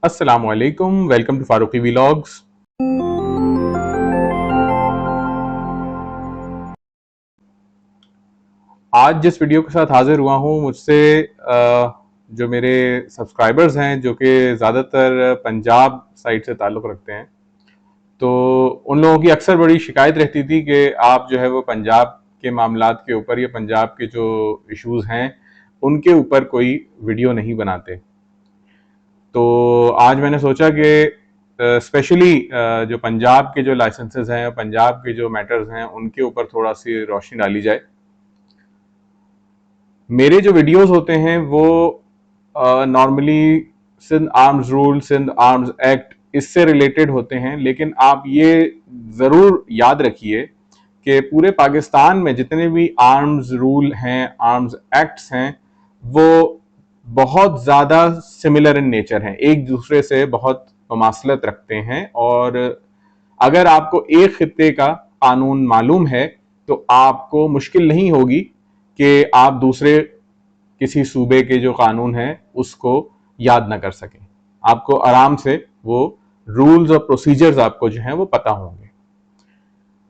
अस्सलामुअलैकुम, welcome to Farooqui vlogs. आज जिस वीडियो के साथ हाजिर हुआ हूँ मुझसे जो मेरे सब्सक्राइबर्स हैं जो कि ज़्यादातर पंजाब साइड से ताल्लुक़ रखते हैं, तो उन लोगों की अक्सर बड़ी शिकायत रहती थी कि आप जो है वो पंजाब के मामलात के ऊपर या पंजाब के जो इश्यूज़ हैं उनके ऊपर कोई वीडियो नहीं बनाते। तो आज मैंने सोचा कि स्पेशली जो पंजाब के जो लाइसेंसेस हैं, पंजाब के जो मैटर्स हैं, उनके ऊपर थोड़ा सी रोशनी डाली जाए। मेरे जो वीडियोस होते हैं वो normally Sindh arms rule, Sindh arms act इससे रिलेटेड होते हैं, लेकिन आप ये ज़रूर याद रखिए कि पूरे पाकिस्तान में जितने भी आर्म्स रूल हैं, आर्म्स एक्ट्स हैं, वो बहुत ज़्यादा सिमिलर इन नेचर हैं, एक दूसरे से बहुत ममासलत रखते हैं। और अगर आपको एक खित्ते का कानून मालूम है तो आपको मुश्किल नहीं होगी कि आप दूसरे किसी सूबे के जो कानून हैं उसको याद ना कर सकें। आपको आराम से वो रूल्स और प्रोसीजर्स आपको जो हैं वो पता होंगे।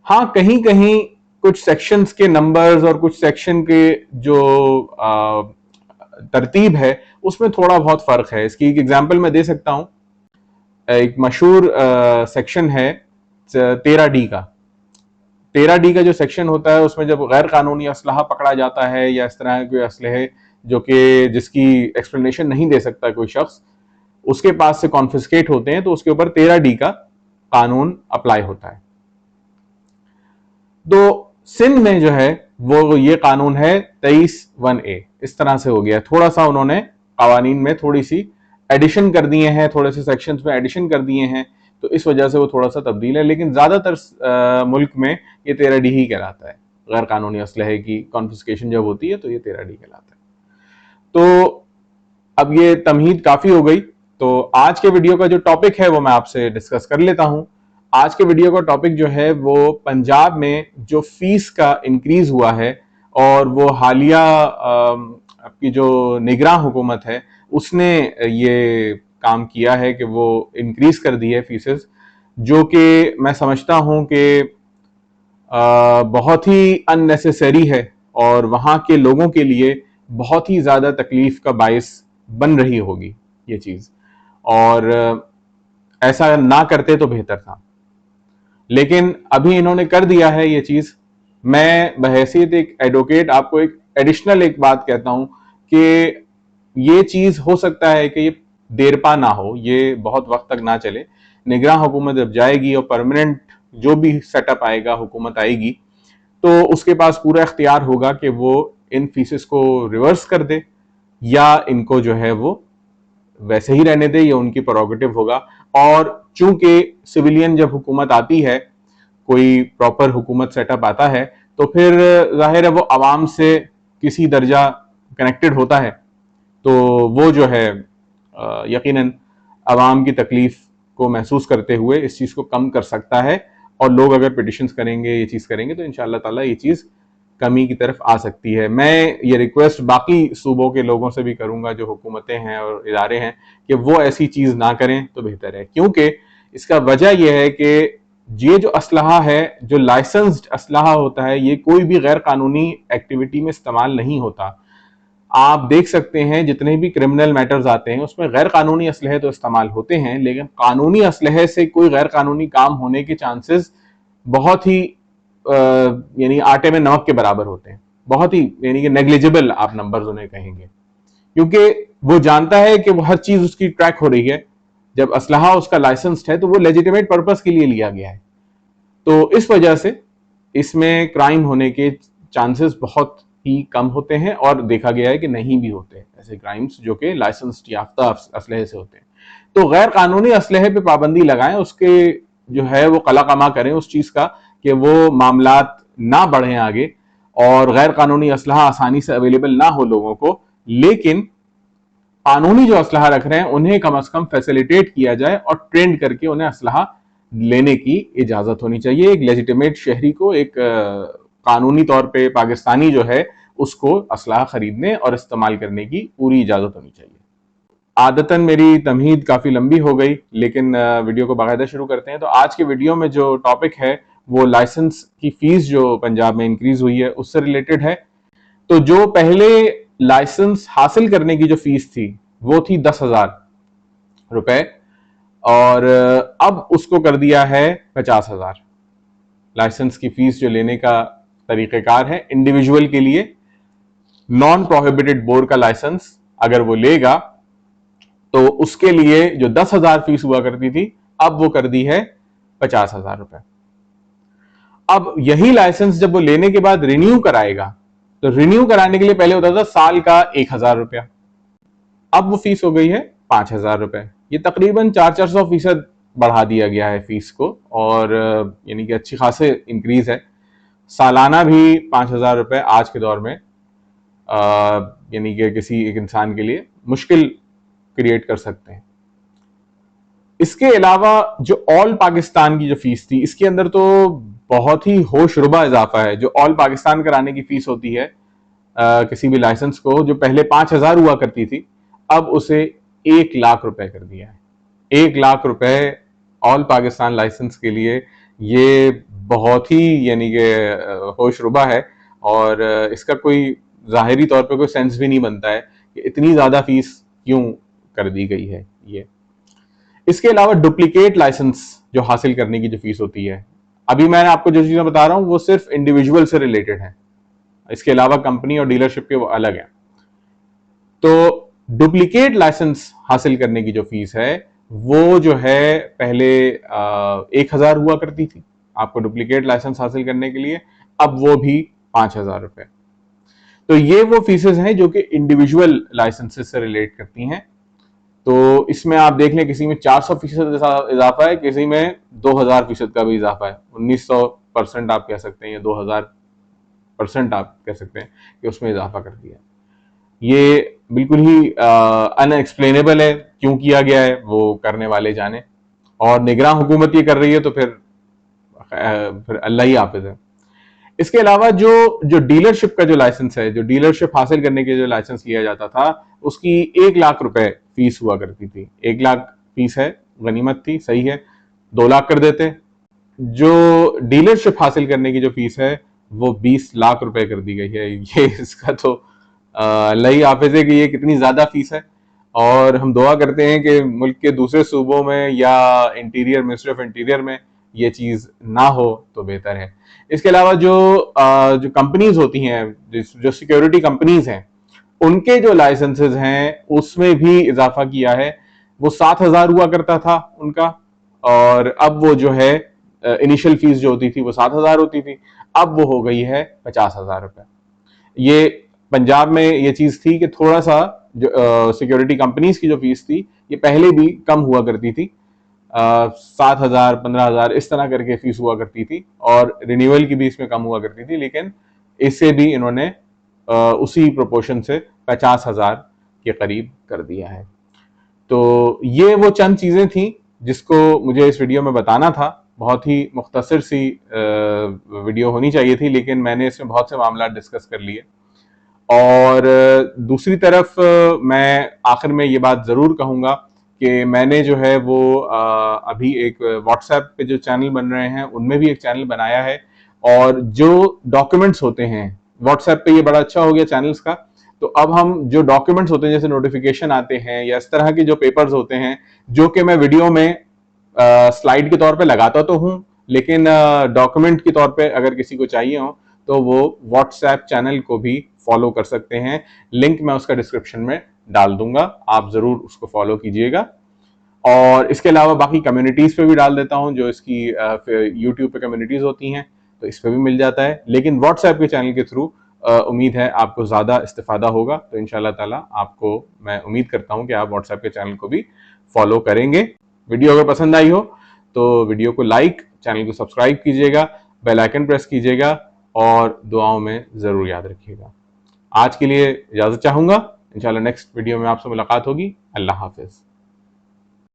हाँ, कहीं कहीं कुछ सेक्शंस के नंबर्स और कुछ सेक्शन के जो तरतीब है उसमें थोड़ा बहुत फर्क है। इसकी एक एग्जांपल मैं दे सकता हूं। एक मशहूर सेक्शन है 13D का। 13D का जो सेक्शन होता है उसमें जब गैर कानूनी असलहा पकड़ा जाता है या इस तरह के असलहे जो कि जिसकी एक्सप्लेनेशन नहीं दे सकता कोई शख्स, उसके पास से कॉन्फिस्केट होते हैं, तो उसके ऊपर 13D का कानून अप्लाई होता है। तो सिंध में जो है वो ये कानून है 23(1)A। इस तरह से हो गया, थोड़ा सा उन्होंने कवानीन में थोड़ी सी एडिशन कर दिए हैं, थोड़े से सेक्शंस में एडिशन कर दिए हैं, तो इस वजह से वो थोड़ा सा तब्दील है। लेकिन ज्यादातर मुल्क में ये 13D ही कहलाता है। गैर कानूनी असलहे की कॉन्फिस्केशन जब होती है तो ये 13D कहलाता है। तो अब ये तमहीद काफी हो गई। तो आज के वीडियो का जो टॉपिक है वो मैं आपसे डिस्कस कर लेता हूं। आज के वीडियो का टॉपिक जो है वो पंजाब में जो फीस का इंक्रीज हुआ है और वो हालिया आपकी जो निगरां हुकूमत है उसने ये काम किया है कि वो इंक्रीज कर दी है फीसेस, जो कि मैं समझता हूं कि बहुत ही अननेसेसरी है और वहां के लोगों के लिए बहुत ही ज्यादा तकलीफ का बायस बन रही होगी ये चीज। और ऐसा ना करते तो बेहतर था, लेकिन अभी इन्होंने कर दिया है ये चीज। मैं बहैसियत एक एडवोकेट आपको एक एडिशनल एक बात कहता हूं कि ये चीज हो सकता है कि ये देरपा ना हो, ये बहुत वक्त तक ना चले। निगरान हुकूमत जब जाएगी और परमानेंट जो भी सेटअप आएगा, हुकूमत आएगी, तो उसके पास पूरा इख्तियार होगा कि वो इन फीसेस को रिवर्स कर दे या इनको जो है वो वैसे ही रहने दे, या उनकी प्रोरोगेटिव होगा। और चूंकि सिविलियन जब हुकूमत आती है, कोई प्रॉपर हुकूमत सेटअप आता है, तो फिर जाहिर है वो आवाम से किसी दर्जा कनेक्टेड होता है, तो वो जो है यकीनन आवाम की तकलीफ को महसूस करते हुए इस चीज़ को कम कर सकता है। और लोग अगर पिटिशंस करेंगे, ये चीज़ करेंगे, तो इंशाअल्लाह ताला ये चीज़ कमी की तरफ आ सकती है। मैं ये रिक्वेस्ट बाकी सूबों के लोगों से भी करूंगा, जो हुकूमतें हैं और इदारे हैं, कि वो ऐसी चीज़ ना करें तो बेहतर है। क्योंकि इसका वजह यह है कि ये जो असलहा है, जो लाइसेंस्ड असलहा होता है, ये कोई भी गैर कानूनी एक्टिविटी में इस्तेमाल नहीं होता। आप देख सकते हैं जितने भी क्रिमिनल मैटर्स आते हैं उसमें गैर कानूनी असलहे तो इस्तेमाल होते हैं, लेकिन कानूनी असलहे से कोई गैर कानूनी काम होने के चांसेस बहुत ही यानी आटे में नमक के बराबर होते हैं। बहुत ही यानी कि नेग्लिजिबल आप नंबर्स उन्हें कहेंगे, क्योंकि वो जानता है कि वो हर चीज उसकी ट्रैक हो रही है। जब असलहा उसका लाइसेंस्ड है तो वो लेजिटिमेट पर्पस के लिए लिया गया है। तो इस वजह से इसमें क्राइम होने के चांसेस बहुत ही कम होते हैं, और देखा गया है कि नहीं भी होते ऐसे क्राइम्स जो कि लाइसेंस्ड याफ्ता असलहे से होते हैं। तो गैर कानूनी असलहे पे पाबंदी लगाएं, उसके जो है वो कला कमा करें उस चीज का कि वो मामलात ना बढ़े आगे और गैर कानूनी असलहा आसानी से अवेलेबल ना हो लोगों को। लेकिन कानूनी जो असलहा रख रहे हैं उन्हें कम से कम फैसिलिटेट किया जाए और ट्रेंड करके उन्हें असलहा लेने की इजाजत होनी चाहिए। एक लेजिटिमेट शहरी को, एक कानूनी तौर पे पाकिस्तानी जो है, उसको असलहा खरीदने और इस्तेमाल करने की पूरी इजाजत होनी चाहिए। आदतन मेरी तमहीद काफ़ी लंबी हो गई, लेकिन वीडियो को बाकायदा शुरू करते हैं। तो आज के वीडियो में जो टॉपिक है वो लाइसेंस की फ़ीस जो पंजाब में इंक्रीज़ हुई है उससे रिलेटेड है। तो जो पहले लाइसेंस हासिल करने की जो फ़ीस थी वो थी 10,000 रुपए, और अब उसको कर दिया है 50,000। लाइसेंस की फ़ीस जो लेने का तरीक़ेकार है, इंडिविजुअल के लिए नॉन प्रोहिबिटेड बोर का लाइसेंस अगर वो लेगा तो उसके लिए जो 10,000 फीस हुआ करती थी अब वो कर दी है 50,000 रुपए। अब यही लाइसेंस जब वो लेने के बाद रिन्यू कराएगा तो रिन्यू कराने के लिए पहले होता था साल का 1,000 रुपया, अब वो फीस हो गई है 5,000 रुपए। ये तकरीबन 400-400% बढ़ा दिया गया है फीस को, और यानी कि अच्छी खासे इंक्रीज है। सालाना भी 5,000 रुपए आज के दौर में यानी कि किसी एक इंसान के लिए मुश्किल क्रिएट कर सकते हैं। इसके अलावा जो ऑल पाकिस्तान की जो फीस थी, इसके अंदर तो बहुत ही होशरुबा इजाफा है। जो ऑल पाकिस्तान कराने की फीस होती है किसी भी लाइसेंस को, जो पहले 5,000 हुआ करती थी, अब उसे 1,00,000 रुपए कर दिया है। 1,00,000 रुपए ऑल पाकिस्तान लाइसेंस के लिए, ये बहुत ही यानी कि होशरुबा है, और इसका कोई जाहिरी तौर पे कोई सेंस भी नहीं बनता है कि इतनी ज्यादा फीस क्यों कर दी गई है ये। इसके अलावा डुप्लीकेट लाइसेंस जो हासिल करने की जो फीस होती है, अभी मैं आपको जो चीजें बता रहा हूं वो सिर्फ इंडिविजुअल से रिलेटेड है, इसके अलावा कंपनी और डीलरशिप के वो अलग है। तो डुप्लीकेट लाइसेंस हासिल करने की जो फीस है वो जो है पहले 1,000 हुआ करती थी आपको डुप्लीकेट लाइसेंस हासिल करने के लिए, अब वो भी 5,000 रुपए। तो ये वो फीसेस हैं जो कि इंडिविजुअल लाइसेंसेस से रिलेट करती हैं। तो इसमें आप देख लें, किसी में 400% इजाफा है, किसी में 2,000% का भी इजाफा है। 1,900% आप कह सकते हैं, या 2,000% आप कह सकते हैं कि उसमें इजाफा कर दिया। ये बिल्कुल ही अनएक्सप्लेनेबल है, क्यों किया गया है वो करने वाले जाने, और निगरान हुकूमत ये कर रही है तो फिर अल्लाह ही हाफिज है। इसके अलावा जो जो डीलरशिप का जो लाइसेंस है, जो डीलरशिप हासिल करने के जो लाइसेंस लिया जाता था, उसकी 1,00,000 रुपए फीस हुआ करती थी। 1,00,000 फीस है, गनीमत थी, सही है, 2,00,000 कर देते। जो डीलरशिप हासिल करने की जो फीस है वो 20,00,000 रुपए कर दी गई है। ये इसका तो अल्लाह ही हाफिज है कि ये कितनी ज्यादा फीस है, और हम दुआ करते हैं कि मुल्क के दूसरे सूबों में या इंटीरियर, मिनिस्ट्री ऑफ इंटीरियर में ये चीज ना हो तो बेहतर है। इसके अलावा जो कंपनीज होती हैं, जो सिक्योरिटी कंपनीज हैं, उनके जो लाइसेंसेज हैं उसमें भी इजाफा किया है। वो 7,000 हुआ करता था उनका, और अब वो जो है इनिशियल फीस जो होती थी वो 7,000 होती थी, अब वो हो गई है 50,000 रुपए। ये पंजाब में ये चीज थी कि थोड़ा सा जो सिक्योरिटी कंपनीज की जो फीस थी ये पहले भी कम हुआ करती थी, 7,000, 15,000 इस तरह करके फीस हुआ करती थी, और रिन्यूअल की भी इसमें कम हुआ करती थी, लेकिन इससे भी इन्होंने उसी प्रोपोर्शन से 50,000 के करीब कर दिया है। तो ये वो चंद चीजें थी जिसको मुझे इस वीडियो में बताना था। बहुत ही मुख्तसर सी वीडियो होनी चाहिए थी, लेकिन मैंने इसमें बहुत से मामला डिस्कस कर लिए। और दूसरी तरफ मैं आखिर में ये बात जरूर कहूंगा कि मैंने जो है वो अभी एक व्हाट्सएप पे जो चैनल बन रहे हैं उनमें भी एक चैनल बनाया है, और जो डॉक्यूमेंट्स होते हैं व्हाट्सएप पे, ये बड़ा अच्छा हो गया चैनल्स का। तो अब हम जो डॉक्यूमेंट्स होते हैं, जैसे नोटिफिकेशन आते हैं या इस तरह के जो पेपर्स होते हैं, जो कि मैं वीडियो में स्लाइड के तौर पे लगाता तो हूं, लेकिन डॉक्यूमेंट के तौर पे अगर किसी को चाहिए हो तो वो व्हाट्सएप चैनल को भी फॉलो कर सकते हैं। लिंक मैं उसका डिस्क्रिप्शन में डाल दूंगा, आप जरूर उसको फॉलो कीजिएगा। और इसके अलावा बाकी कम्युनिटीज पे भी डाल देता हूं, जो इसकी यूट्यूब पे कम्युनिटीज होती हैं तो इस पे भी मिल जाता है, लेकिन व्हाट्सएप के चैनल के थ्रू उम्मीद है आपको ज्यादा इस्तेफादा होगा। तो इंशाल्लाह ताला आपको मैं उम्मीद करता हूं कि आप व्हाट्सएप के चैनल को भी फॉलो करेंगे। वीडियो अगर पसंद आई हो तो वीडियो को लाइक, चैनल को सब्सक्राइब कीजिएगा, बेल आइकन प्रेस कीजिएगा, और दुआओं में जरूर याद रखिएगा। आज के लिए इजाजत चाहूंगा, इंशाल्लाह नेक्स्ट वीडियो में आपसे मुलाकात होगी। अल्लाह हाफिज।